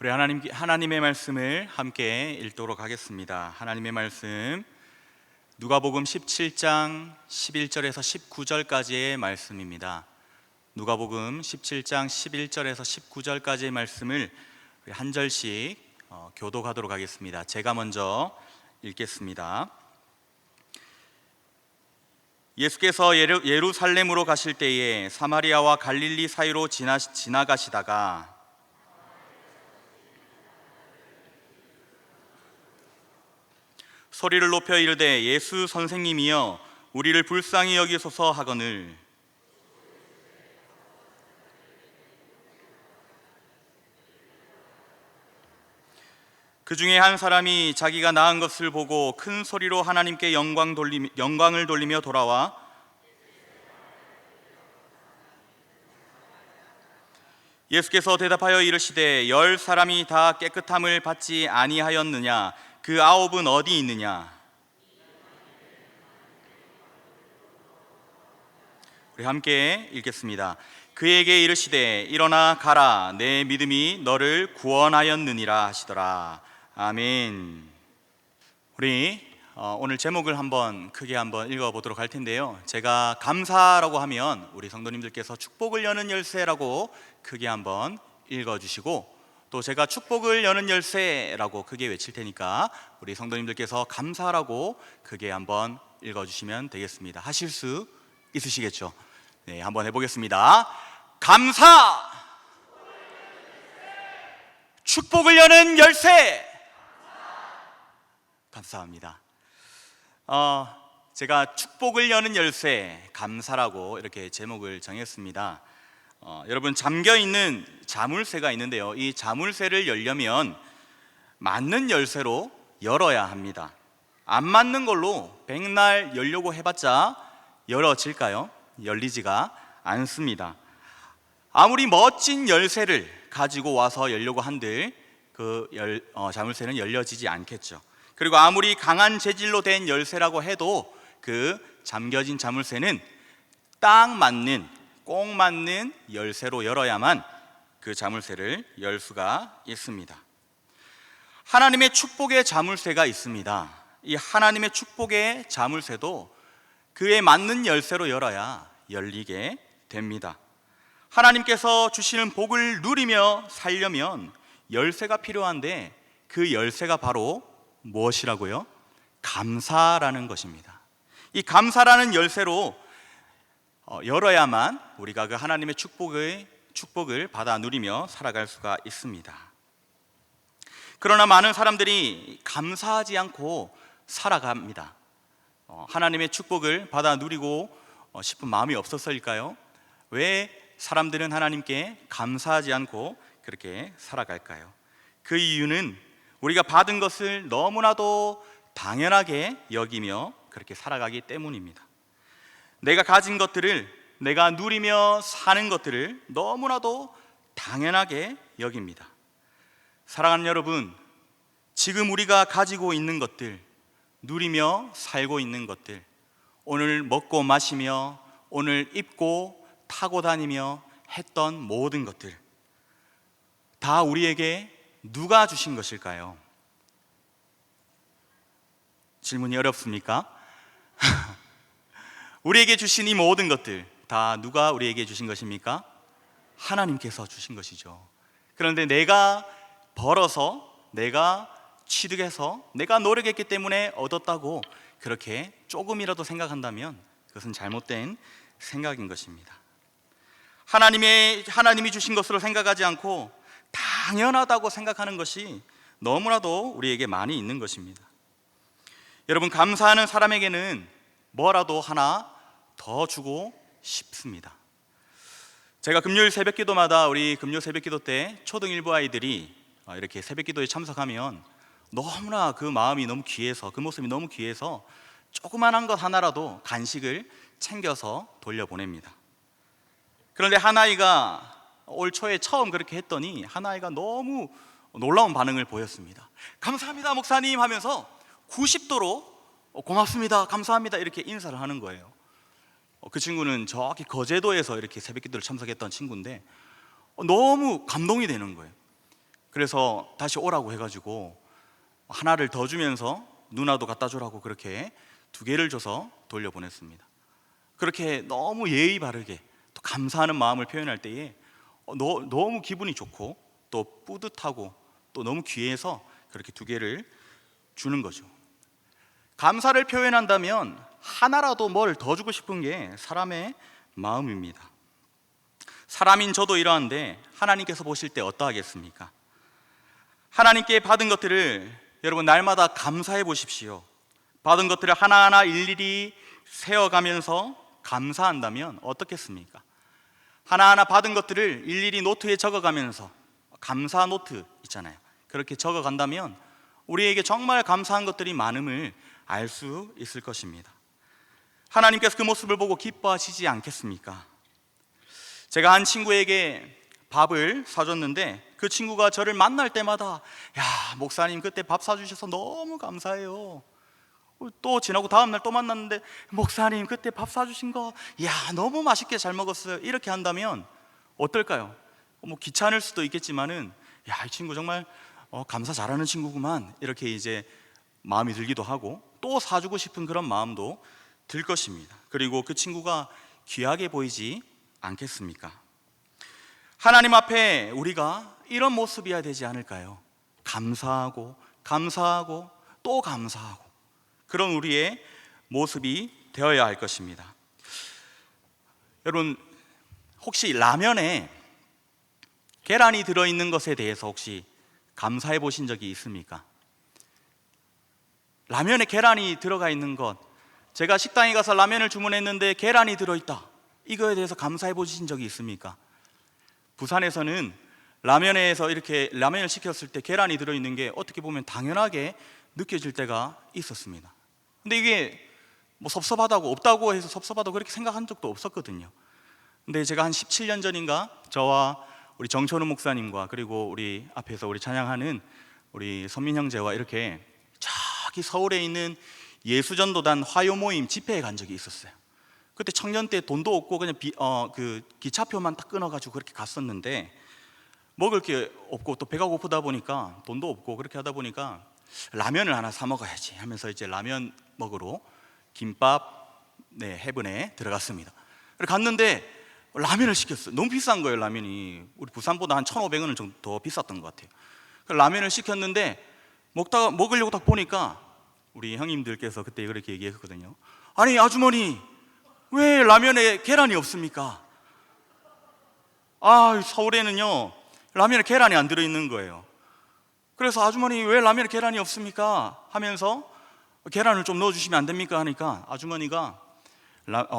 우리 하나님의 말씀을 함께 읽도록 하겠습니다. 하나님의 말씀 누가복음 17장 11절에서 19절까지의 말씀입니다. 누가복음 17장 11절에서 19절까지의 말씀을 우리 한 절씩 교독하도록 하겠습니다. 제가 먼저 읽겠습니다. 예수께서 예루살렘으로 가실 때에 사마리아와 갈릴리 사이로 지나가시다가 소리를 높여 이르되 예수 선생님이여 우리를 불쌍히 여기소서 하거늘 그 중에 한 사람이 자기가 나은 것을 보고 큰 소리로 하나님께 영광을 돌리며 돌아와 예수께서 대답하여 이르시되 10사람이 다 깨끗함을 받지 아니하였느냐? 그 9은 어디 있느냐? 우리 함께 읽겠습니다. 그에게 이르시되 일어나 가라, 내 믿음이 너를 구원하였느니라 하시더라. 아멘. 우리 오늘 제목을 크게 한번 읽어보도록 할 텐데요, 제가 감사라고 하면 우리 성도님들께서 축복을 여는 열쇠라고 크게 한번 읽어주시고, 또 제가 축복을 여는 열쇠라고 크게 외칠 테니까 우리 성도님들께서 감사라고 크게 한번 읽어주시면 되겠습니다. 하실 수 있으시겠죠? 네, 한번 해보겠습니다. 감사! 축복을 여는 열쇠! 감사합니다. 제가 축복을 여는 열쇠, 감사라고 이렇게 제목을 정했습니다. 여러분, 잠겨있는 자물쇠가 있는데요, 이 자물쇠를 열려면 맞는 열쇠로 열어야 합니다. 안 맞는 걸로 백날 열려고 해봤자 열어질까요? 열리지가 않습니다. 아무리 멋진 열쇠를 가지고 와서 열려고 한들 자물쇠는 열려지지 않겠죠. 그리고 아무리 강한 재질로 된 열쇠라고 해도 그 잠겨진 자물쇠는 꼭 맞는 열쇠로 열어야만 그 자물쇠를 열 수가 있습니다. 하나님의 축복의 자물쇠가 있습니다. 이 하나님의 축복의 자물쇠도 그에 맞는 열쇠로 열어야 열리게 됩니다. 하나님께서 주시는 복을 누리며 살려면 열쇠가 필요한데, 그 열쇠가 바로 무엇이라고요? 감사라는 것입니다. 이 감사라는 열쇠로 열어야만 우리가 그 하나님의 축복을 받아 누리며 살아갈 수가 있습니다. 그러나 많은 사람들이 감사하지 않고 살아갑니다. 하나님의 축복을 받아 누리고 싶은 마음이 없었을까요? 왜 사람들은 하나님께 감사하지 않고 그렇게 살아갈까요? 그 이유는 우리가 받은 것을 너무나도 당연하게 여기며 그렇게 살아가기 때문입니다. 내가 가진 것들을, 내가 누리며 사는 것들을 너무나도 당연하게 여깁니다. 사랑하는 여러분, 지금 우리가 가지고 있는 것들, 누리며 살고 있는 것들, 오늘 먹고 마시며 오늘 입고 타고 다니며 했던 모든 것들, 다 우리에게 누가 주신 것일까요? 질문이 어렵습니까? 우리에게 주신 이 모든 것들 다 누가 우리에게 주신 것입니까? 하나님께서 주신 것이죠. 그런데 내가 벌어서, 내가 취득해서, 내가 노력했기 때문에 얻었다고 그렇게 조금이라도 생각한다면 그것은 잘못된 생각인 것입니다. 하나님이 주신 것으로 생각하지 않고 당연하다고 생각하는 것이 너무나도 우리에게 많이 있는 것입니다. 여러분, 감사하는 사람에게는 뭐라도 하나 더 주고 싶습니다. 제가 금요일 새벽기도마다 우리 금요 새벽기도 때 초등 일부 아이들이 이렇게 새벽기도에 참석하면 너무나 그 마음이 너무 귀해서, 그 모습이 너무 귀해서 조그만한 것 하나라도 간식을 챙겨서 돌려보냅니다. 그런데 한 아이가 올 초에 처음 그렇게 했더니 한 아이가 너무 놀라운 반응을 보였습니다. 감사합니다 목사님 하면서 90도로 고맙습니다, 감사합니다 이렇게 인사를 하는 거예요. 그 친구는 저기 거제도에서 이렇게 새벽기도를 참석했던 친구인데 너무 감동이 되는 거예요. 그래서 다시 오라고 해가지고 하나를 더 주면서 누나도 갖다 주라고 그렇게 2개를 줘서 돌려보냈습니다. 그렇게 너무 예의 바르게 또 감사하는 마음을 표현할 때에 너무 기분이 좋고 또 뿌듯하고 또 너무 귀해서 그렇게 2개를 주는 거죠. 감사를 표현한다면 하나라도 뭘 더 주고 싶은 게 사람의 마음입니다. 사람인 저도 이러한데 하나님께서 보실 때 어떠하겠습니까? 하나님께 받은 것들을 여러분 날마다 감사해 보십시오. 받은 것들을 하나하나 일일이 세어가면서 감사한다면 어떻겠습니까? 하나하나 받은 것들을 일일이 노트에 적어가면서 감사 노트 있잖아요. 그렇게 적어간다면 우리에게 정말 감사한 것들이 많음을 알 수 있을 것입니다. 하나님께서 그 모습을 보고 기뻐하시지 않겠습니까? 제가 한 친구에게 밥을 사줬는데 그 친구가 저를 만날 때마다 야, 목사님 그때 밥 사주셔서 너무 감사해요. 또 지나고 다음날 또 만났는데 목사님 그때 밥 사주신 거 야, 너무 맛있게 잘 먹었어요. 이렇게 한다면 어떨까요? 뭐 귀찮을 수도 있겠지만은 야, 이 친구 정말 감사 잘하는 친구구만 이렇게 이제 마음이 들기도 하고 또 사주고 싶은 그런 마음도 들 것입니다. 그리고 그 친구가 귀하게 보이지 않겠습니까? 하나님 앞에 우리가 이런 모습이어야 되지 않을까요? 감사하고 감사하고 또 감사하고 그런 우리의 모습이 되어야 할 것입니다. 여러분 혹시 라면에 계란이 들어있는 것에 대해서 혹시 감사해 보신 적이 있습니까? 라면에 계란이 들어가 있는 것, 제가 식당에 가서 라면을 주문했는데 계란이 들어있다, 이거에 대해서 감사해 보신 적이 있습니까? 부산에서는 라면에서 이렇게 라면을 시켰을 때 계란이 들어있는 게 어떻게 보면 당연하게 느껴질 때가 있었습니다. 근데 이게 뭐 섭섭하다고, 없다고 해서 섭섭하다고 그렇게 생각한 적도 없었거든요. 근데 제가 한 17년 전인가 저와 우리 정천우 목사님과 그리고 우리 앞에서 우리 찬양하는 우리 선민 형제와 이렇게 저기 서울에 있는 예수전도단 화요 모임 집회에 간 적이 있었어요. 그때 청년 때 돈도 없고 그냥 그 기차표만 딱 끊어가지고 그렇게 갔었는데 먹을 게 없고 또 배가 고프다 보니까 돈도 없고 그렇게 하다 보니까 라면을 하나 사 먹어야지 하면서 이제 라면 먹으러 김밥 해븐에 들어갔습니다. 갔는데 라면을 시켰어요. 너무 비싼 거예요. 라면이 우리 부산보다 한 1,500원은 좀 더 비쌌던 것 같아요. 라면을 시켰는데 먹으려고 딱 보니까 우리 형님들께서 그때 그렇게 얘기했거든요. 아니 아주머니 왜 라면에 계란이 없습니까? 아, 서울에는요 라면에 계란이 안 들어있는 거예요. 그래서 아주머니 왜 라면에 계란이 없습니까? 하면서 계란을 좀 넣어주시면 안 됩니까? 하니까 아주머니가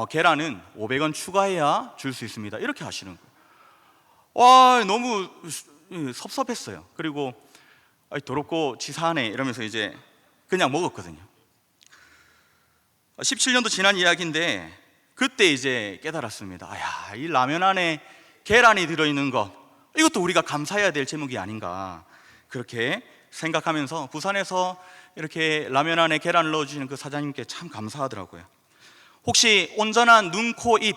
계란은 500원 추가해야 줄 수 있습니다, 이렇게 하시는 거예요. 와, 너무 섭섭했어요. 그리고 더럽고 치사하네 이러면서 이제 그냥 먹었거든요. 17년도 지난 이야기인데 그때 이제 깨달았습니다. 야, 이 라면 안에 계란이 들어있는 것, 이것도 우리가 감사해야 될 제목이 아닌가 그렇게 생각하면서 부산에서 이렇게 라면 안에 계란을 넣어주시는 그 사장님께 참 감사하더라고요. 혹시 온전한 눈, 코, 입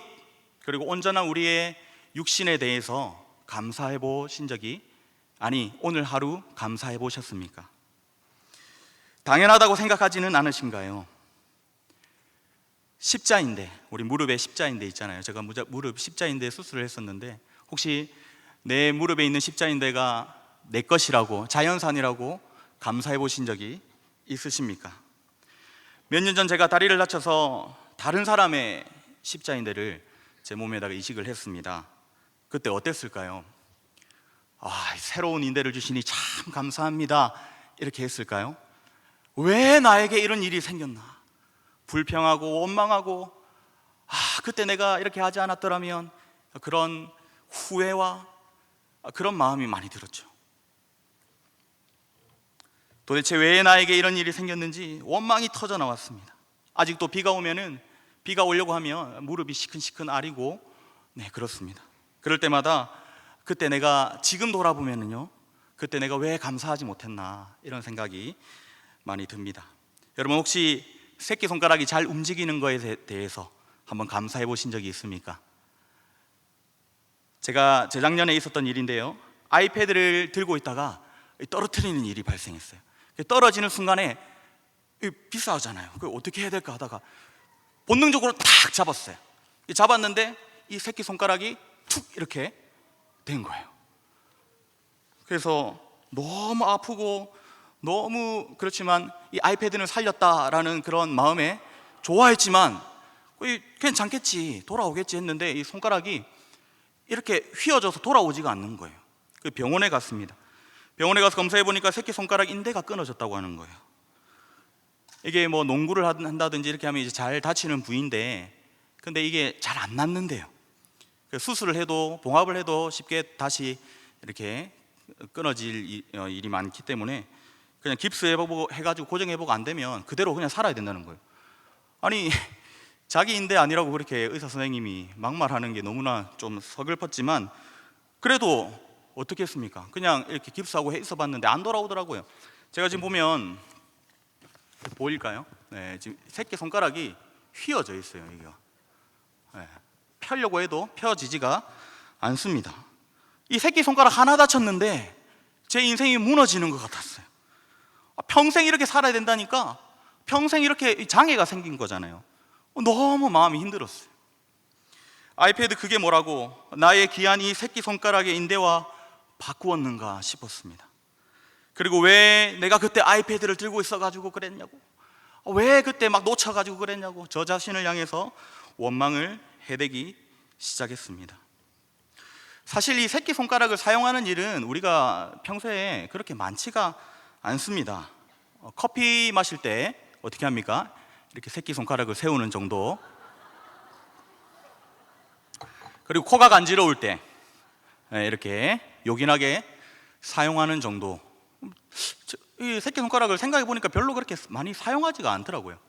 그리고 온전한 우리의 육신에 대해서 감사해 보신 적이, 아니 오늘 하루 감사해 보셨습니까? 당연하다고 생각하지는 않으신가요? 십자인대, 우리 무릎에 십자인대 있잖아요. 제가 무릎 십자인대 수술을 했었는데 혹시 내 무릎에 있는 십자인대가 내 것이라고, 자연산이라고 감사해 보신 적이 있으십니까? 몇 년 전 제가 다리를 다쳐서 다른 사람의 십자인대를 제 몸에다가 이식을 했습니다. 그때 어땠을까요? 새로운 인대를 주시니 참 감사합니다 이렇게 했을까요? 왜 나에게 이런 일이 생겼나? 불평하고 원망하고 그때 내가 이렇게 하지 않았더라면, 그런 후회와 그런 마음이 많이 들었죠. 도대체 왜 나에게 이런 일이 생겼는지 원망이 터져 나왔습니다. 아직도 비가 오려고 하면 무릎이 시큰시큰 아리고 그렇습니다. 그럴 때마다 그때 내가 지금 돌아보면은요, 그때 내가 왜 감사하지 못했나 이런 생각이 많이 듭니다. 여러분 혹시 새끼손가락이 잘 움직이는 거에 대해서 한번 감사해 보신 적이 있습니까? 제가 재작년에 있었던 일인데요, 아이패드를 들고 있다가 떨어뜨리는 일이 발생했어요. 떨어지는 순간에 비싸잖아요. 그걸 어떻게 해야 될까 하다가 본능적으로 탁 잡았어요. 잡았는데 이 새끼손가락이 툭 이렇게 된 거예요. 그래서 너무 아프고 너무 그렇지만 이 아이패드는 살렸다라는 그런 마음에 좋아했지만 괜찮겠지, 돌아오겠지 했는데 이 손가락이 이렇게 휘어져서 돌아오지가 않는 거예요. 그 병원에 갔습니다. 병원에 가서 검사해 보니까 새끼손가락 인대가 끊어졌다고 하는 거예요. 이게 뭐 농구를 한다든지 이렇게 하면 이제 잘 다치는 부위인데, 근데 이게 잘 안 낫는데요. 수술을 해도 봉합을 해도 쉽게 다시 이렇게 끊어질 일이 많기 때문에 그냥 깁스해보고 해가지고 고정해보고 안 되면 그대로 그냥 살아야 된다는 거예요. 아니 자기 인대 아니라고 그렇게 의사 선생님이 막말하는 게 너무나 좀 서글펐지만, 그래도 어떻게 했습니까? 그냥 이렇게 깁스하고 있어봤는데 안 돌아오더라고요. 제가 지금 보면 보일까요? 네, 지금 새끼 손가락이 휘어져 있어요. 이게 펴려고 해도 펴지지가 않습니다. 이 새끼 손가락 하나 다쳤는데 제 인생이 무너지는 것 같았어요. 평생 이렇게 살아야 된다니까, 평생 이렇게 장애가 생긴 거잖아요. 너무 마음이 힘들었어요. 아이패드 그게 뭐라고 나의 귀한 이 새끼 손가락의 인대와 바꾸었는가 싶었습니다. 그리고 왜 내가 그때 아이패드를 들고 있어가지고 그랬냐고, 왜 그때 막 놓쳐가지고 그랬냐고 저 자신을 향해서 원망을 해대기 시작했습니다. 사실 이 새끼손가락을 사용하는 일은 우리가 평소에 그렇게 많지가 않습니다. 커피 마실 때 어떻게 합니까? 이렇게 새끼손가락을 세우는 정도. 그리고 코가 간지러울 때 이렇게 요긴하게 사용하는 정도. 이 새끼손가락을 생각해 보니까 별로 그렇게 많이 사용하지가 않더라고요.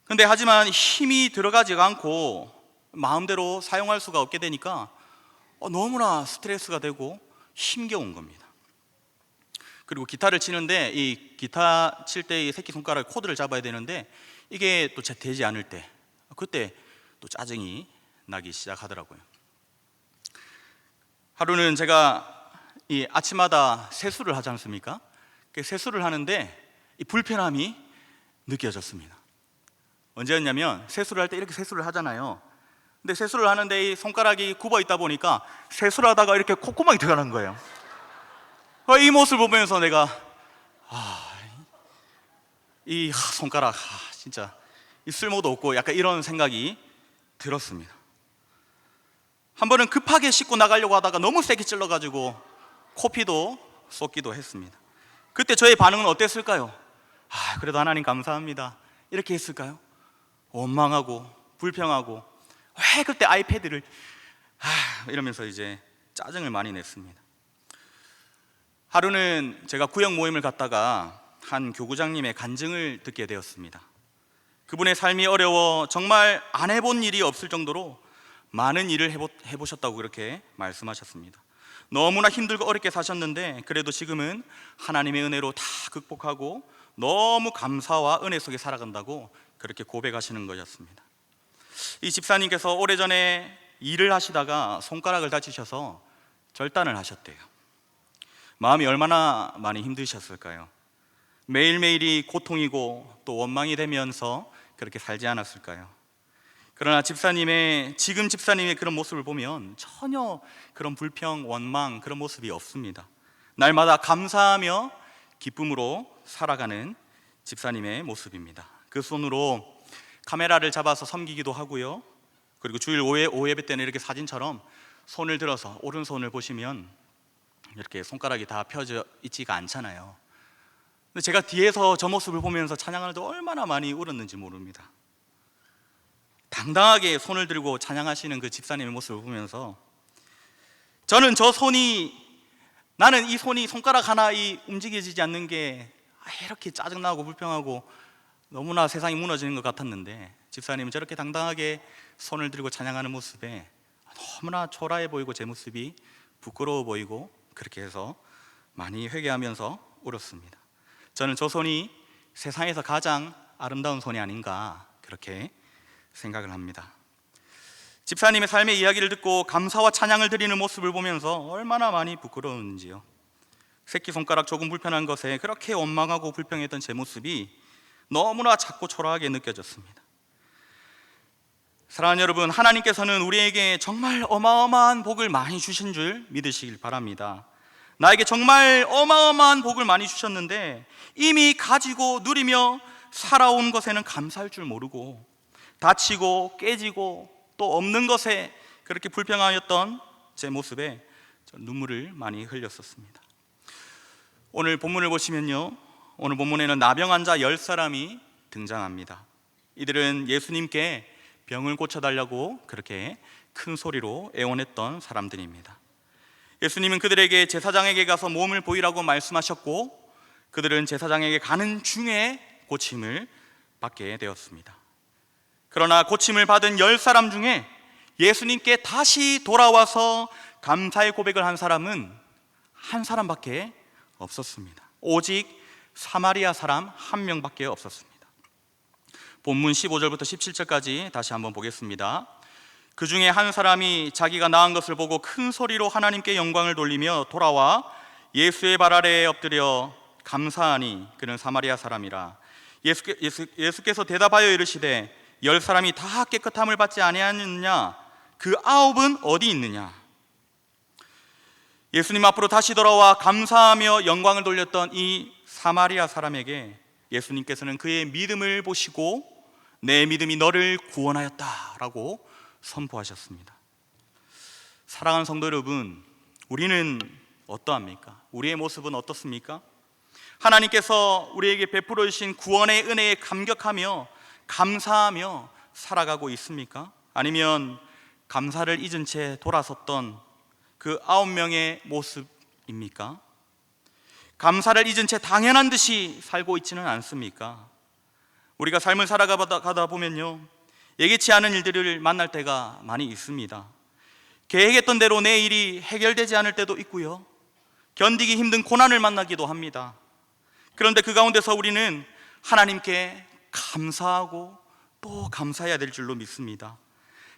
근데 하지만 힘이 들어가지가 않고 마음대로 사용할 수가 없게 되니까 너무나 스트레스가 되고 힘겨운 겁니다. 그리고 기타를 치는데 이 기타 칠 때 이 새끼손가락 코드를 잡아야 되는데 이게 또 되지 않을 때, 그때 또 짜증이 나기 시작하더라고요. 하루는 제가 이 아침마다 세수를 하지 않습니까? 세수를 하는데 이 불편함이 느껴졌습니다. 언제였냐면 세수를 할 때 이렇게 세수를 하잖아요. 근데 세수를 하는데 이 손가락이 굽어 있다 보니까 세수를 하다가 이렇게 콧구멍이 들어가는 거예요. 이 모습을 보면서 내가 이 손가락 진짜 이 쓸모도 없고 약간 이런 생각이 들었습니다. 한 번은 급하게 씻고 나가려고 하다가 너무 세게 찔러가지고 코피도 쏟기도 했습니다. 그때 저의 반응은 어땠을까요? 그래도 하나님 감사합니다 이렇게 했을까요? 원망하고 불평하고 왜 그때 아이패드를 이러면서 이제 짜증을 많이 냈습니다. 하루는 제가 구역 모임을 갔다가 한 교구장님의 간증을 듣게 되었습니다. 그분의 삶이 어려워 정말 안 해본 일이 없을 정도로 많은 일을 해보셨다고 그렇게 말씀하셨습니다. 너무나 힘들고 어렵게 사셨는데 그래도 지금은 하나님의 은혜로 다 극복하고 너무 감사와 은혜 속에 살아간다고 그렇게 고백하시는 것이었습니다. 이 집사님께서 오래전에 일을 하시다가 손가락을 다치셔서 절단을 하셨대요. 마음이 얼마나 많이 힘드셨을까요? 매일매일이 고통이고 또 원망이 되면서 그렇게 살지 않았을까요? 그러나 지금 집사님의 그런 모습을 보면 전혀 그런 불평, 원망 그런 모습이 없습니다. 날마다 감사하며 기쁨으로 살아가는 집사님의 모습입니다. 그 손으로 카메라를 잡아서 섬기기도 하고요. 그리고 주일 5예배 때는 이렇게 사진처럼 손을 들어서 오른손을 보시면 이렇게 손가락이 다 펴져 있지가 않잖아요. 근데 제가 뒤에서 저 모습을 보면서 찬양을 또 얼마나 많이 울었는지 모릅니다. 당당하게 손을 들고 찬양하시는 그 집사님의 모습을 보면서 저는 나는 이 손이 손가락 하나 움직여지지 않는 게 이렇게 짜증나고 불평하고 너무나 세상이 무너지는 것 같았는데 집사님은 저렇게 당당하게 손을 들고 찬양하는 모습에 너무나 초라해 보이고 제 모습이 부끄러워 보이고 그렇게 해서 많이 회개하면서 울었습니다. 저는 저 손이 세상에서 가장 아름다운 손이 아닌가 그렇게 생각을 합니다. 집사님의 삶의 이야기를 듣고 감사와 찬양을 드리는 모습을 보면서 얼마나 많이 부끄러운지요. 새끼손가락 조금 불편한 것에 그렇게 원망하고 불평했던 제 모습이 너무나 작고 초라하게 느껴졌습니다. 사랑하는 여러분, 하나님께서는 우리에게 정말 어마어마한 복을 많이 주신 줄 믿으시길 바랍니다. 나에게 정말 어마어마한 복을 많이 주셨는데 이미 가지고 누리며 살아온 것에는 감사할 줄 모르고 다치고 깨지고 또 없는 것에 그렇게 불평하였던 제 모습에 눈물을 많이 흘렸었습니다. 오늘 본문을 보시면요, 오늘 본문에는 나병 환자 10사람이 등장합니다. 이들은 예수님께 병을 고쳐달라고 그렇게 큰 소리로 애원했던 사람들입니다. 예수님은 그들에게 제사장에게 가서 몸을 보이라고 말씀하셨고 그들은 제사장에게 가는 중에 고침을 받게 되었습니다. 그러나 고침을 받은 10사람 중에 예수님께 다시 돌아와서 감사의 고백을 한 사람은 한 사람밖에 없었습니다. 오직 사마리아 사람 한 명밖에 없었습니다. 본문 15절부터 17절까지 다시 한번 보겠습니다. 그 중에 한 사람이 자기가 나은 것을 보고 큰 소리로 하나님께 영광을 돌리며 돌아와 예수의 발 아래에 엎드려 감사하니 그는 사마리아 사람이라. 예수께서 대답하여 이르시되 10사람이 다 깨끗함을 받지 아니하였느냐? 그 9은 어디 있느냐? 예수님 앞으로 다시 돌아와 감사하며 영광을 돌렸던 이 사마리아 사람에게 예수님께서는 그의 믿음을 보시고 내 믿음이 너를 구원하였다라고 선포하셨습니다. 사랑하는 성도 여러분, 우리는 어떠합니까? 우리의 모습은 어떻습니까? 하나님께서 우리에게 베풀어 주신 구원의 은혜에 감격하며 감사하며 살아가고 있습니까? 아니면 감사를 잊은 채 돌아섰던 그 9명의 모습입니까? 감사를 잊은 채 당연한 듯이 살고 있지는 않습니까? 우리가 삶을 살아가다 보면요, 예기치 않은 일들을 만날 때가 많이 있습니다. 계획했던 대로 내 일이 해결되지 않을 때도 있고요, 견디기 힘든 고난을 만나기도 합니다. 그런데 그 가운데서 우리는 하나님께 감사하고 또 감사해야 될 줄로 믿습니다.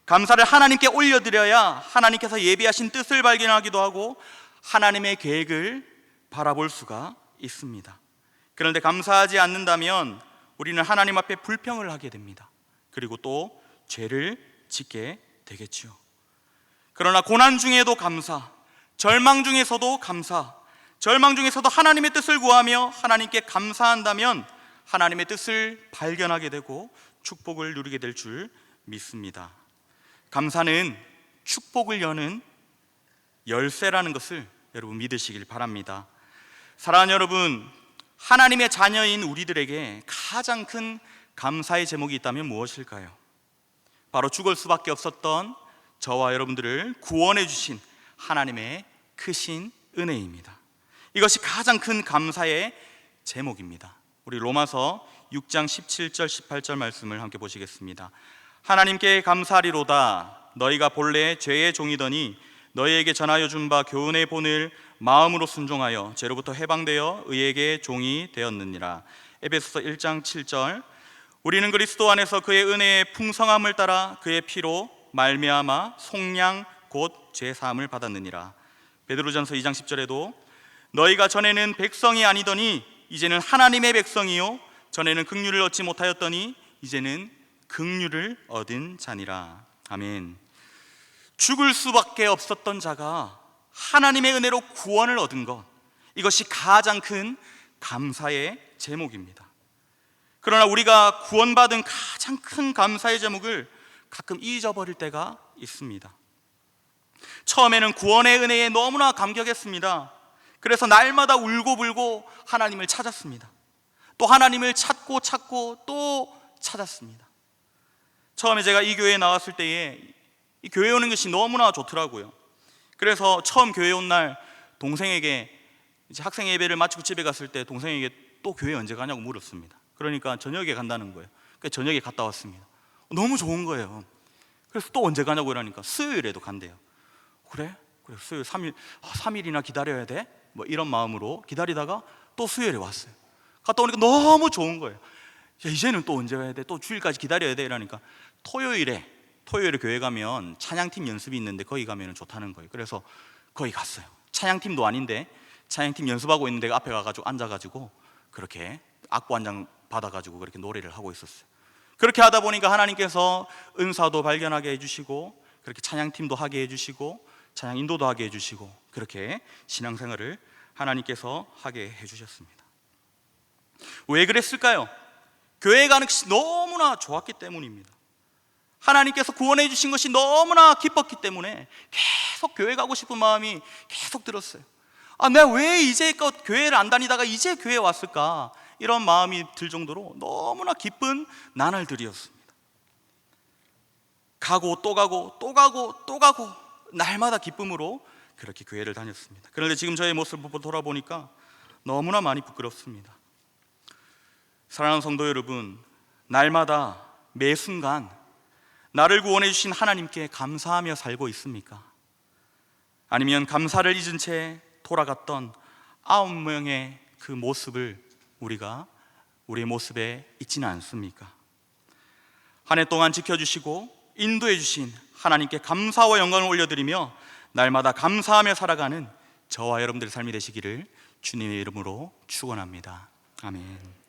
감사를 하나님께 올려드려야 하나님께서 예비하신 뜻을 발견하기도 하고 하나님의 계획을 바라볼 수가 있습니다. 그런데 감사하지 않는다면 우리는 하나님 앞에 불평을 하게 됩니다. 그리고 또 죄를 짓게 되겠죠. 그러나 고난 중에도 감사, 절망 중에서도 감사, 절망 중에서도 하나님의 뜻을 구하며 하나님께 감사한다면 하나님의 뜻을 발견하게 되고 축복을 누리게 될 줄 믿습니다. 감사는 축복을 여는 열쇠라는 것을 여러분 믿으시길 바랍니다. 사랑하는 여러분, 하나님의 자녀인 우리들에게 가장 큰 감사의 제목이 있다면 무엇일까요? 바로 죽을 수밖에 없었던 저와 여러분들을 구원해 주신 하나님의 크신 은혜입니다. 이것이 가장 큰 감사의 제목입니다. 우리 로마서 6장 17절 18절 말씀을 함께 보시겠습니다. 하나님께 감사하리로다. 너희가 본래 죄의 종이더니 너희에게 전하여 준 바 교훈의 본을 마음으로 순종하여 죄로부터 해방되어 의에게 종이 되었느니라. 에베소서 1장 7절. 우리는 그리스도 안에서 그의 은혜의 풍성함을 따라 그의 피로 말미암아 속량 곧 죄사함을 받았느니라. 베드로전서 2장 10절에도 너희가 전에는 백성이 아니더니 이제는 하나님의 백성이요 전에는 긍휼을 얻지 못하였더니 이제는 긍휼을 얻은 자니라. 아멘. 죽을 수밖에 없었던 자가 하나님의 은혜로 구원을 얻은 것, 이것이 가장 큰 감사의 제목입니다. 그러나 우리가 구원받은 가장 큰 감사의 제목을 가끔 잊어버릴 때가 있습니다. 처음에는 구원의 은혜에 너무나 감격했습니다. 그래서 날마다 울고불고 하나님을 찾았습니다. 또 하나님을 찾고 또 찾았습니다. 처음에 제가 이 교회에 나왔을 때에 이 교회 오는 것이 너무나 좋더라고요. 그래서 처음 교회 온 날 동생에게 이제 학생 예배를 마치고 집에 갔을 때 동생에게 또 교회 언제 가냐고 물었습니다. 그러니까 저녁에 간다는 거예요. 그래서 저녁에 갔다 왔습니다. 너무 좋은 거예요. 그래서 또 언제 가냐고 이러니까 수요일에도 간대요. 그래 수요일 3일이나 기다려야 돼? 뭐 이런 마음으로 기다리다가 또 수요일에 왔어요. 갔다 오니까 너무 좋은 거예요. 야, 이제는 또 언제 가야 돼? 또 주일까지 기다려야 돼? 이러니까 토요일에 교회 가면 찬양팀 연습이 있는데 거기 가면 좋다는 거예요. 그래서 거기 갔어요. 찬양팀도 아닌데 찬양팀 연습하고 있는데 앞에 가가지고 앉아가지고 그렇게 악보 한 장 받아가지고 그렇게 노래를 하고 있었어요. 그렇게 하다 보니까 하나님께서 은사도 발견하게 해주시고, 그렇게 찬양팀도 하게 해주시고, 찬양 인도도 하게 해주시고, 그렇게 신앙생활을 하나님께서 하게 해주셨습니다. 왜 그랬을까요? 교회 가는 것이 너무나 좋았기 때문입니다. 하나님께서 구원해 주신 것이 너무나 기뻤기 때문에 계속 교회 가고 싶은 마음이 계속 들었어요. 내가 왜 이제껏 교회를 안 다니다가 이제 교회에 왔을까, 이런 마음이 들 정도로 너무나 기쁜 나날들이었습니다. 가고 또 가고 또 가고 또 가고 날마다 기쁨으로 그렇게 교회를 다녔습니다. 그런데 지금 저의 모습을 돌아보니까 너무나 많이 부끄럽습니다. 사랑하는 성도 여러분, 날마다 매 순간 나를 구원해 주신 하나님께 감사하며 살고 있습니까? 아니면 감사를 잊은 채 돌아갔던 9명의 그 모습을 우리가 우리의 모습에 있지는 않습니까? 한 해 동안 지켜주시고 인도해 주신 하나님께 감사와 영광을 올려드리며 날마다 감사하며 살아가는 저와 여러분들의 삶이 되시기를 주님의 이름으로 축원합니다. 아멘.